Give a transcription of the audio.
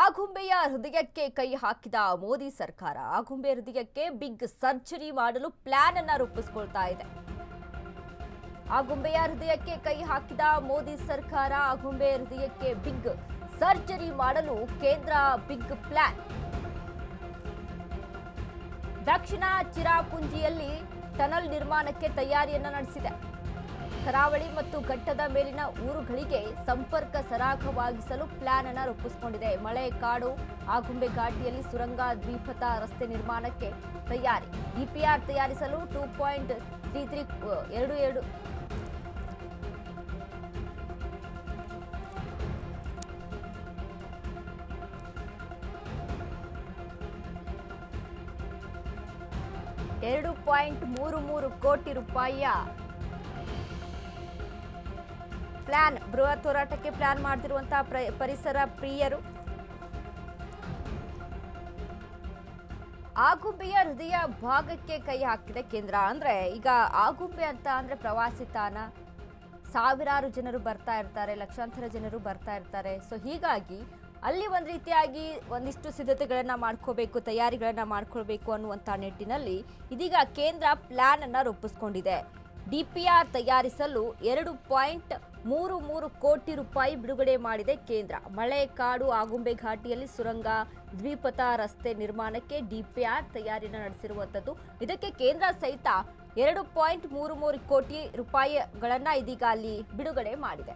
ಆಗುಂಬೆಯ ಹೃದಯಕ್ಕೆ ಕೈ ಹಾಕಿದ ಮೋದಿ ಸರ್ಕಾರ ಆಗುಂಬೆ ಹೃದಯಕ್ಕೆ ಬಿಗ್ ಸರ್ಜರಿ ಮಾಡಲು ಪ್ಲಾನ್ ಅನ್ನು ರೂಪಿಸಿಕೊಳ್ತಾ ಇದೆ. ಆಗುಂಬೆಯ ಹೃದಯಕ್ಕೆ ಕೈ ಹಾಕಿದ ಮೋದಿ ಸರ್ಕಾರ ಆಗುಂಬೆ ಹೃದಯಕ್ಕೆ ಬಿಗ್ ಸರ್ಜರಿ ಮಾಡಲು ಕೇಂದ್ರ ಬಿಗ್ ಪ್ಲಾನ್. ದಕ್ಷಿಣ ಚಿರಾಪುಂಜಿಯಲ್ಲಿ ಟನಲ್ ನಿರ್ಮಾಣಕ್ಕೆ ತಯಾರಿಯನ್ನ ನಡೆಸಿದೆ. ಕರಾವಳಿ ಮತ್ತು ಘಟ್ಟದ ಮೇಲಿನ ಊರುಗಳಿಗೆ ಸಂಪರ್ಕ ಸರಾಗವಾಗಿಸಲು ಪ್ಲಾನ್ ಅನ್ನು ರೂಪಿಸಿಕೊಂಡಿದೆ. ಮಳೆ ಕಾಡು ಆಗುಂಬೆ ಘಾಟಿಯಲ್ಲಿ ಸುರಂಗ ದ್ವಿಪಥ ರಸ್ತೆ ನಿರ್ಮಾಣಕ್ಕೆ ತಯಾರಿ. ಡಿಪಿಆರ್ ತಯಾರಿಸಲು 2.3322 2.33 ಕೋಟಿ ರೂಪಾಯಿಯ ಪ್ಲಾನ್. ಬೃಹತ್ ಹೋರಾಟಕ್ಕೆ ಪ್ಲಾನ್ ಮಾಡ್ತಿರುವಂತಹ ಪರಿಸರ ಪ್ರಿಯರು. ಆಗುಂಬೆಯ ಹೃದಯ ಭಾಗಕ್ಕೆ ಕೈ ಹಾಕಿದೆ ಕೇಂದ್ರ. ಅಂದ್ರೆ ಈಗ ಆಗುಂಬೆ ಅಂತ ಅಂದ್ರೆ ಪ್ರವಾಸಿ ತಾಣ, ಸಾವಿರಾರು ಜನರು ಬರ್ತಾ ಇರ್ತಾರೆ, ಲಕ್ಷಾಂತರ ಜನರು ಬರ್ತಾ ಇರ್ತಾರೆ. ಸೊ ಹೀಗಾಗಿ ಅಲ್ಲಿ ಒಂದು ರೀತಿಯಾಗಿ ಒಂದಿಷ್ಟು ಸಿದ್ಧತೆಗಳನ್ನ ಮಾಡ್ಕೋಬೇಕು, ತಯಾರಿಗಳನ್ನ ಮಾಡ್ಕೊಳ್ಬೇಕು ಅನ್ನುವಂಥ ನಿಟ್ಟಿನಲ್ಲಿ ಇದೀಗ ಕೇಂದ್ರ ಪ್ಲಾನ್ ಅನ್ನ ರೂಪಿಸ್ಕೊಂಡಿದೆ. ಡಿಪಿಆರ್ ತಯಾರಿಸಲು 2.33 ಕೋಟಿ ರೂಪಾಯಿ ಬಿಡುಗಡೆ ಮಾಡಿದೆ ಕೇಂದ್ರ. ಮಳೆ ಕಾಡು ಆಗುಂಬೆ ಘಾಟಿಯಲ್ಲಿ ಸುರಂಗ ದ್ವಿಪಥ ರಸ್ತೆ ನಿರ್ಮಾಣಕ್ಕೆ ಡಿಪಿಆರ್ ತಯಾರಿಯನ್ನು ನಡೆಸಿರುವಂಥದ್ದು. ಇದಕ್ಕೆ ಕೇಂದ್ರ ಸಹಿತ 2.33 ಕೋಟಿ ರೂಪಾಯಿಗಳನ್ನ ಇದೀಗ ಅಲ್ಲಿ ಬಿಡುಗಡೆ ಮಾಡಿದೆ.